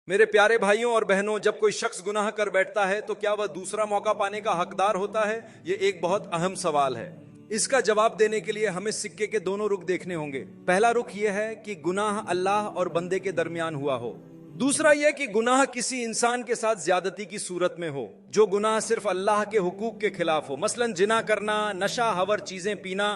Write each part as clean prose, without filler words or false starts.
मेरे प्यारे भाइयों और बहनों, जब कोई शख्स गुनाह कर बैठता है तो क्या वह दूसरा मौका पाने का हकदार होता है? ये एक बहुत अहम सवाल है। इसका जवाब देने के लिए हमें सिक्के के दोनों रुख देखने होंगे। पहला रुख यह है कि गुनाह अल्लाह और बंदे के दरमियान हुआ हो। दूसरा यह कि गुनाह किसी इंसान के साथ ज्यादती की सूरत में हो, जो गुनाह सिर्फ अल्लाह के हुकूक के खिलाफ हो। मसलन जिना करना, नशा हवर चीजें पीना,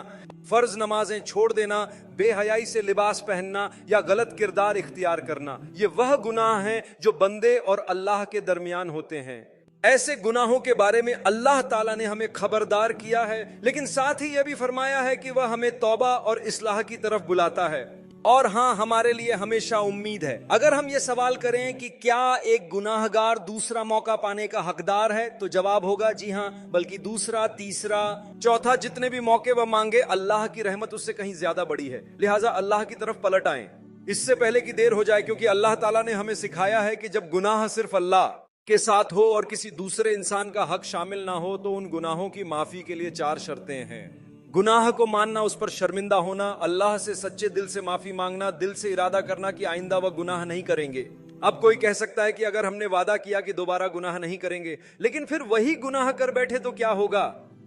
फर्ज नमाजें छोड़ देना, बेहयाई से लिबास पहनना या गलत किरदार इख्तियार करना। ये वह गुनाह हैं जो बंदे और अल्लाह के दरमियान होते हैं। ऐसे गुनाहों के बारे में अल्लाह ताला ने हमें खबरदार किया है, लेकिन साथ ही यह भी फरमाया है कि वह हमें तौबा और इस्लाह की तरफ बुलाता है। और हाँ, हमारे लिए हमेशा उम्मीद है। अगर हम ये सवाल करें कि क्या एक गुनाहगार दूसरा मौका पाने का हकदार है, तो जवाब होगा जी हाँ, बल्कि दूसरा, तीसरा, चौथा, जितने भी मौके वह मांगे, अल्लाह की रहमत उससे कहीं ज्यादा बड़ी है। लिहाजा अल्लाह की तरफ पलट आएं इससे पहले कि देर हो जाए, क्योंकि अल्लाह ताला ने हमें सिखाया है कि जब गुनाह सिर्फ अल्लाह के साथ हो और किसी दूसरे इंसान का हक शामिल ना हो, तो उन गुनाहों की माफी के लिए 4 शर्तें हैं। गुनाह को मानना, उस पर शर्मिंदा होना, अल्लाह से सच्चे दिल से माफी मांगना, दिल से इरादा करना कि आइंदा वह गुनाह नहीं करेंगे। अब कोई कह सकता है कि अगर हमने वादा किया कि दोबारा गुनाह नहीं करेंगे, लेकिन फिर वही गुनाह कर बैठे तो क्या होगा?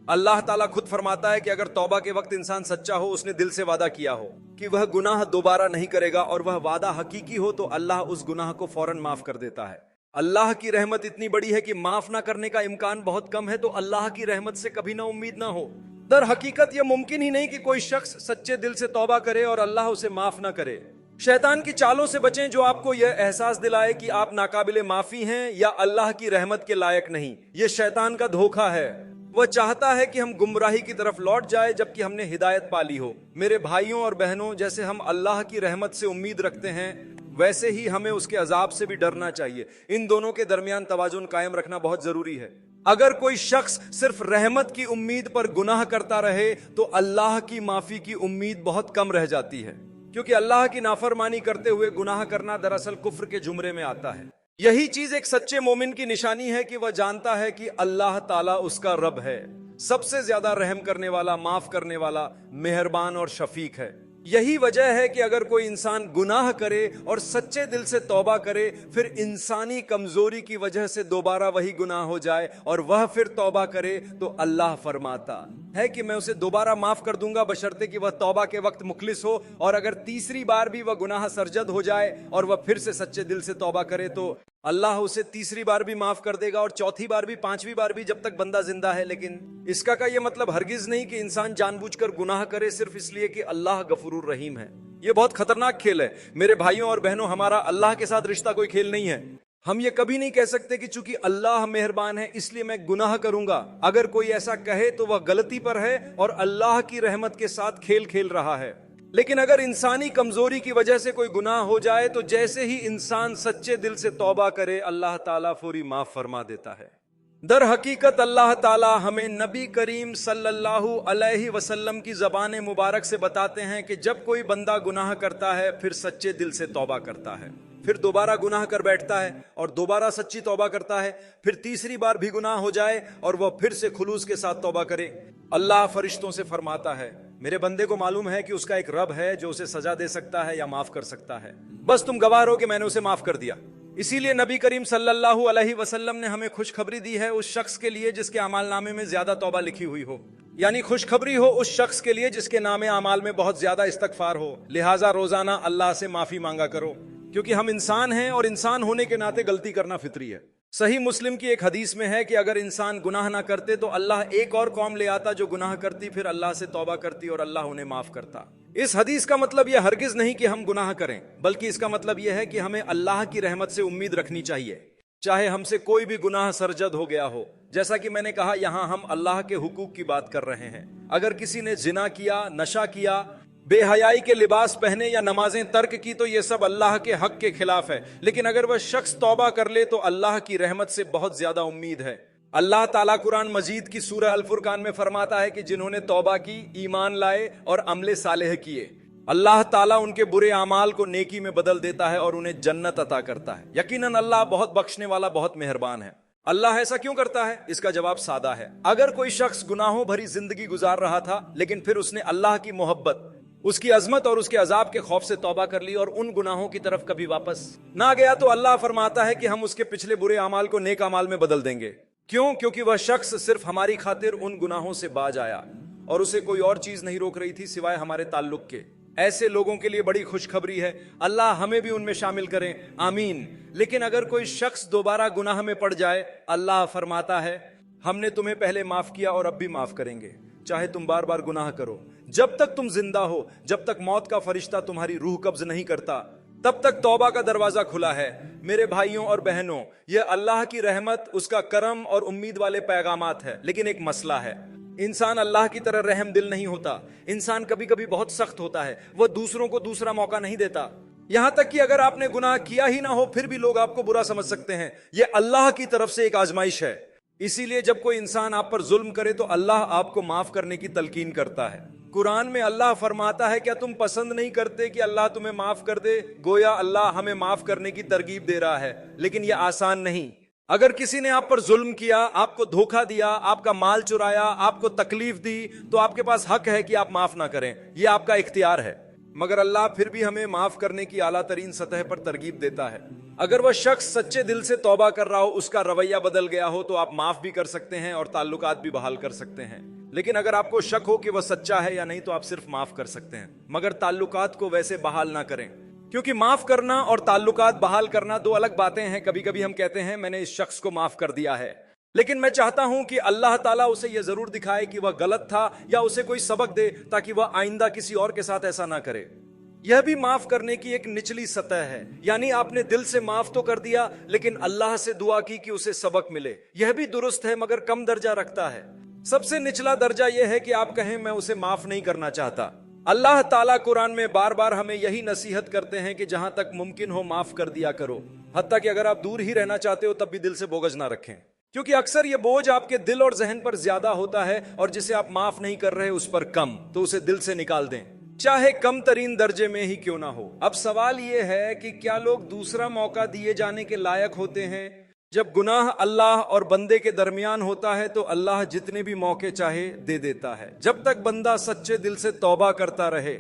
अल्लाह ताला खुद फरमाता है कि अगर तौबा के वक्त इंसान सच्चा हो, उसने दिल से वादा किया हो कि वह गुनाह दोबारा नहीं करेगा, और वह वादा हकीकी हो, तो अल्लाह उस गुनाह को फौरन माफ कर देता है। अल्लाह की रहमत इतनी बड़ी है कि माफ ना करने का इम्कान बहुत कम है, तो अल्लाह की रहमत से कभी ना उम्मीद ना हो। दर हकीकत यह मुमकिन ही नहीं कि कोई शख्स सच्चे दिल से तौबा करे और अल्लाह उसे माफ ना करे। शैतान की चालों से बचें, जो आपको यह एहसास दिलाए कि आप नाकाबिले माफी हैं या अल्लाह की रहमत के लायक नहीं। यह शैतान का धोखा है। वह चाहता है कि हम गुमराही की तरफ लौट जाए, जबकि हमने हिदायत पाली हो। मेरे भाइयों और बहनों, जैसे हम अल्लाह की रहमत से उम्मीद रखते हैं, वैसे ही हमें उसके अजाब से भी डरना चाहिए। इन दोनों के दरमियान तवाजुन कायम रखना बहुत जरूरी है। अगर कोई शख्स सिर्फ रहमत की उम्मीद पर गुनाह करता रहे, तो अल्लाह की माफी की उम्मीद बहुत कम रह जाती है, क्योंकि अल्लाह की नाफरमानी करते हुए गुनाह करना दरअसल कुफ्र के जुमरे में आता है। यही चीज एक सच्चे मोमिन की निशानी है कि वह जानता है कि अल्लाह ताला उसका रब है, सबसे ज्यादा रहम करने वाला, माफ करने वाला, मेहरबान और शफीक है। यही वजह है कि अगर कोई इंसान गुनाह करे और सच्चे दिल से तौबा करे, फिर इंसानी कमजोरी की वजह से दोबारा वही गुनाह हो जाए और वह फिर तौबा करे, तो अल्लाह फरमाता है कि मैं उसे दोबारा माफ कर दूंगा, बशर्ते कि वह तौबा के वक्त मुखलिस हो। और अगर तीसरी बार भी वह गुनाह सरजद हो जाए और वह फिर से सच्चे दिल से तौबा करे, तो अल्लाह उसे तीसरी बार भी माफ कर देगा, और चौथी बार भी, पांचवी बार भी, जब तक बंदा जिंदा है। लेकिन इसका का यह मतलब हरगिज नहीं कि इंसान जानबूझकर गुनाह करे सिर्फ इसलिए कि अल्लाह गफूरुर रहीम है। यह बहुत खतरनाक खेल है। मेरे भाइयों और बहनों, हमारा अल्लाह के साथ रिश्ता कोई खेल नहीं है। हम ये कभी नहीं कह सकते कि चूंकि अल्लाह मेहरबान है इसलिए मैं गुनाह करूंगा। अगर कोई ऐसा कहे तो वह गलती पर है और अल्लाह की रहमत के साथ खेल खेल रहा है। लेकिन अगर इंसानी कमजोरी की वजह से कोई गुनाह हो जाए, तो जैसे ही इंसान सच्चे दिल से तौबा करे, अल्लाह ताला फौरी माफ फरमा देता है। दर हकीकत अल्लाह ताला हमें नबी करीम सल्लल्लाहु अलैहि वसल्लम की ज़बान मुबारक से बताते हैं कि जब कोई बंदा गुनाह करता है, फिर सच्चे दिल से तौबा करता है, फिर दोबारा गुनाह कर बैठता है और दोबारा सच्ची तौबा करता है, फिर तीसरी बार भी गुनाह हो जाए और वह फिर से खुलूस के साथ तौबा करे, अल्लाह फरिश्तों से फरमाता है, मेरे बंदे को मालूम है कि उसका एक रब है जो उसे सजा दे सकता है या माफ कर सकता है। बस तुम गवाह हो कि मैंने उसे माफ कर दिया। इसीलिए नबी करीम सल्लल्लाहु अलैहि वसल्लम ने हमें खुशखबरी दी है उस शख्स के लिए जिसके अमाल नामे में ज्यादा तौबा लिखी हुई हो। यानी खुशखबरी हो उस शख्स के लिए जिसके नामे अमाल में बहुत ज्यादा इस्तगफार हो। लिहाजा रोजाना अल्लाह से माफी मांगा करो, क्योंकि हम इंसान हैं और इंसान होने के नाते गलती करना फितरी है। सही मुस्लिम की एक हदीस में है कि अगर इंसान गुनाह ना करते तो अल्लाह एक और कौम ले आता जो गुनाह करती, फिर अल्लाह से तौबा करती और अल्लाह उन्हें माफ करता। इस हदीस का मतलब यह हरगिज नहीं कि हम गुनाह करें, बल्कि इसका मतलब यह है कि हमें अल्लाह की रहमत से उम्मीद रखनी चाहिए, चाहे हमसे कोई भी गुनाह सरजद हो गया हो। जैसा कि मैंने कहा, यहाँ हम अल्लाह के हुकूक की बात कर रहे हैं। अगर किसी ने जिना किया, नशा किया, बेहयाई के लिबास पहने या नमाजें तर्क की, तो ये सब अल्लाह के हक के खिलाफ है। लेकिन अगर वह शख्स तौबा कर ले तो अल्लाह की रहमत से बहुत ज्यादा उम्मीद है। अल्लाह ताला कुरान मजीद की सूरह अल फुरकान में फरमाता है कि जिन्होंने तौबा की, ईमान लाए और अमले सालेह किए, अल्लाह ताला उनके बुरे अमाल को नेकी में बदल देता है और उन्हें जन्नत अता करता है। यकीनन अल्लाह बहुत बख्शने वाला, बहुत मेहरबान है। अल्लाह ऐसा क्यों करता है? इसका जवाब सादा है। अगर कोई शख्स गुनाहों भरी जिंदगी गुजार रहा था, लेकिन फिर उसने अल्लाह की मोहब्बत उसकी अजमत और उसके अजाब के खौफ से तौबा कर ली और उन गुनाहों की तरफ कभी वापस ना गया, तो अल्लाह फरमाता है कि हम उसके पिछले बुरे अमाल को नेक अमाल में बदल देंगे। क्यों? क्योंकि वह शख्स सिर्फ हमारी खातिर उन गुनाहों से बाज आया और उसे कोई और चीज नहीं रोक रही थी सिवाय हमारे ताल्लुक के। ऐसे लोगों के लिए बड़ी खुशखबरी है, अल्लाह हमें भी उनमें शामिल करें, आमीन। लेकिन अगर कोई शख्स दोबारा गुनाह में पड़ जाए, अल्लाह फरमाता है हमने तुम्हें पहले माफ किया और अब भी माफ करेंगे, चाहे तुम बार बार गुनाह करो। जब तक तुम जिंदा हो, जब तक मौत का फरिश्ता तुम्हारी रूह कब्ज नहीं करता, तब तक तौबा का दरवाजा खुला है। मेरे भाइयों और बहनों, यह अल्लाह की रहमत, उसका करम और उम्मीद वाले पैगामात है। लेकिन एक मसला है, इंसान अल्लाह की तरह रहम दिल नहीं होता। इंसान कभी कभी बहुत सख्त होता है, वह दूसरों को दूसरा मौका नहीं देता। यहां तक कि अगर आपने गुनाह किया ही ना हो फिर भी लोग आपको बुरा समझ सकते हैं। यह अल्लाह की तरफ से एक आजमाइश है। इसीलिए जब कोई इंसान आप पर जुल्म करे तो अल्लाह आपको माफ करने की तलकीन करता है। कुरान में अल्लाह फरमाता है, क्या तुम पसंद नहीं करते कि अल्लाह तुम्हें माफ कर दे? गोया अल्लाह हमें माफ करने की तरगीब दे रहा है, लेकिन यह आसान नहीं। अगर किसी ने आप पर जुल्म किया, आपको धोखा दिया, आपका माल चुराया, आपको तकलीफ दी, तो आपके पास हक है कि आप माफ ना करें, यह आपका इख्तियार है। मगर अल्लाह फिर भी हमें माफ करने की आला तरीन सतह पर तरगीब देता है। अगर वह शख्स सच्चे दिल से तौबा कर रहा हो, उसका रवैया बदल गया हो, तो आप माफ भी कर सकते हैं और ताल्लुकात भी बहाल कर सकते हैं। लेकिन अगर आपको शक हो कि वह सच्चा है या नहीं, तो आप सिर्फ माफ कर सकते हैं, मगर ताल्लुकात को वैसे बहाल ना करें। क्योंकि माफ करना और ताल्लुकात बहाल करना दो अलग बातें हैं। कभी कभी हम कहते हैं मैंने इस शख्स को माफ कर दिया है, लेकिन मैं चाहता हूं कि अल्लाह ताला उसे यह जरूर दिखाए कि वह गलत था, या उसे कोई सबक दे ताकि वह आइंदा किसी और के साथ ऐसा ना करे। यह भी माफ करने की एक निचली सतह है, यानी आपने दिल से माफ तो कर दिया, लेकिन अल्लाह से दुआ की कि उसे सबक मिले। यह भी दुरुस्त है, मगर कम दर्जा रखता है। सबसे निचला दर्जा यह है कि आप कहें मैं उसे माफ नहीं करना चाहता। अल्लाह ताला कुरान में बार बार हमें यही नसीहत करते हैं कि जहां तक मुमकिन हो माफ कर दिया करो। हत्ता कि अगर आप दूर ही रहना चाहते हो तब भी दिल से बोझ ना रखें, क्योंकि अक्सर ये बोझ आपके दिल और जहन पर ज्यादा होता है, और जिसे आप माफ नहीं कर रहे उस पर कम, तो उसे दिल से निकाल दें, चाहे कम तरीन दर्जे में ही क्यों ना हो। अब सवाल यह है कि क्या लोग दूसरा मौका दिए जाने के लायक होते हैं? जब गुनाह अल्लाह और बंदे के दरमियान होता है तो अल्लाह जितने भी मौके चाहे दे देता है, जब तक बंदा सच्चे दिल से तौबा करता रहे।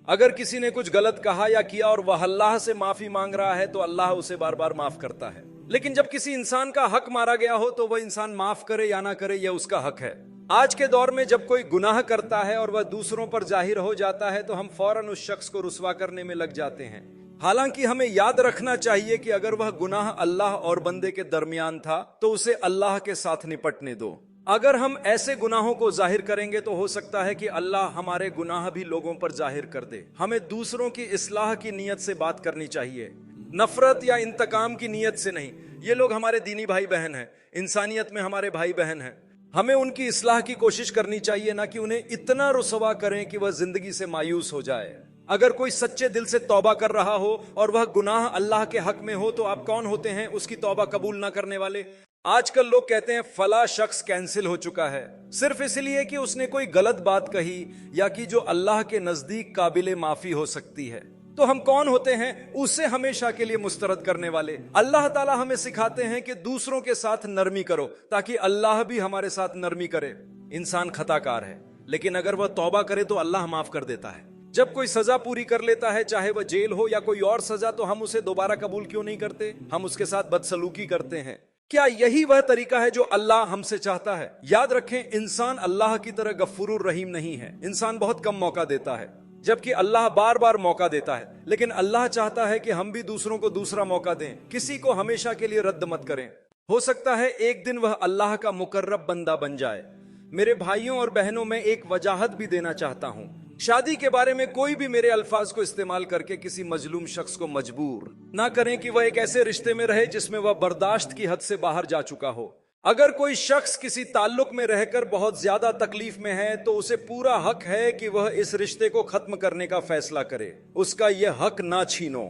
अगर किसी ने कुछ गलत कहा या किया और वह अल्लाह से माफी मांग रहा है तो अल्लाह उसे बार बार माफ करता है। लेकिन जब किसी इंसान का हक मारा गया हो तो वह इंसान माफ करे या ना करे, यह उसका हक है। आज के दौर में जब कोई गुनाह करता है और वह दूसरों पर जाहिर हो जाता है तो हम फौरन उस शख्स को रुस्वा करने में लग जाते हैं। हालांकि हमें याद रखना चाहिए कि अगर वह गुनाह अल्लाह और बंदे के दरमियान था तो उसे अल्लाह के साथ निपटने दो। अगर हम ऐसे गुनाहों को जाहिर करेंगे तो हो सकता है कि अल्लाह हमारे गुनाह भी लोगों पर जाहिर कर दे। हमें दूसरों की इस्लाह की नीयत से बात करनी चाहिए, नफरत या इंतकाम की नीयत से नहीं। ये लोग हमारे दीनी भाई बहन हैं, इंसानियत में हमारे भाई बहन हैं। हमें उनकी इस्लाह की कोशिश करनी चाहिए, ना कि उन्हें इतना रुसवा करें कि वह जिंदगी से मायूस हो जाए। अगर कोई सच्चे दिल से तौबा कर रहा हो और वह गुनाह अल्लाह के हक में हो तो आप कौन होते हैं उसकी तौबा कबूल ना करने वाले? आजकल लोग कहते हैं फला शख्स कैंसिल हो चुका है, सिर्फ इसलिए कि उसने कोई गलत बात कही या कि जो अल्लाह के नजदीक काबिले माफी हो सकती है। तो हम कौन होते हैं उसे हमेशा के लिए मुस्तरद करने वाले? अल्लाह ताला हमें सिखाते हैं कि दूसरों के साथ नरमी करो ताकि अल्लाह भी हमारे साथ नरमी करे। इंसान खताकार है, लेकिन अगर वह तौबा करे तो अल्लाह माफ कर देता है। जब कोई सजा पूरी कर लेता है, चाहे वह जेल हो या कोई और सजा, तो हम उसे दोबारा कबूल क्यों नहीं करते? हम उसके साथ बदसलूकी करते हैं। क्या यही वह तरीका है जो अल्लाह हमसे चाहता है? याद रखें, इंसान अल्लाह की तरह गफूरुर रहीम नहीं है। इंसान बहुत कम मौका देता है, जबकि अल्लाह बार बार मौका देता है। लेकिन अल्लाह चाहता है कि हम भी दूसरों को दूसरा मौका दें, किसी को हमेशा के लिए रद्द मत करें। हो सकता है एक दिन वह अल्लाह का मुकर्रब बंदा बन जाए। मेरे भाइयों और बहनों, में एक वजाहत भी देना चाहता हूं। शादी के बारे में कोई भी मेरे अल्फाज को इस्तेमाल करके किसी मजलूम शख्स को मजबूर ना करें कि वह एक ऐसे रिश्ते में रहे जिसमें वह बर्दाश्त की हद से बाहर जा चुका हो। अगर कोई शख्स किसी ताल्लुक में रहकर बहुत ज्यादा तकलीफ में है तो उसे पूरा हक है कि वह इस रिश्ते को खत्म करने का फैसला करे। उसका यह हक ना छीनो।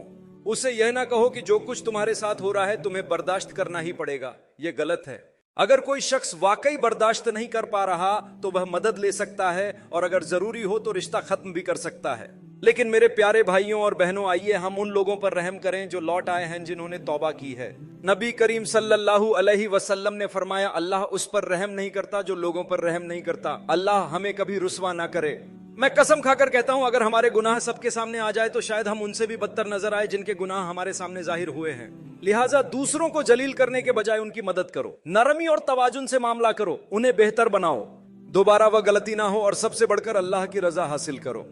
उसे यह ना कहो कि जो कुछ तुम्हारे साथ हो रहा है तुम्हें बर्दाश्त करना ही पड़ेगा, यह गलत है। अगर कोई शख्स वाकई बर्दाश्त नहीं कर पा रहा तो वह मदद ले सकता है, और अगर जरूरी हो तो रिश्ता खत्म भी कर सकता है। लेकिन मेरे प्यारे भाइयों और बहनों, आइए हम उन लोगों पर रहम करें जो लौट आए हैं, जिन्होंने तौबा की है। नबी करीम सल्लल्लाहु अलैहि वसल्लम ने फरमाया, अल्लाह उस पर रहम नहीं करता जो लोगों पर रहम नहीं करता। अल्लाह हमें कभी रुस्वा ना करे। मैं कसम खाकर कहता हूं अगर हमारे गुनाह सबके सामने आ जाए तो शायद हम उनसे भी बदतर नजर आए जिनके गुनाह हमारे सामने जाहिर हुए हैं। लिहाजा दूसरों को जलील करने के बजाय उनकी मदद करो, नरमी और तवाजुन से मामला करो, उन्हें बेहतर बनाओ, दोबारा वह गलती ना हो और सबसे बढ़कर अल्लाह की रजा हासिल करो।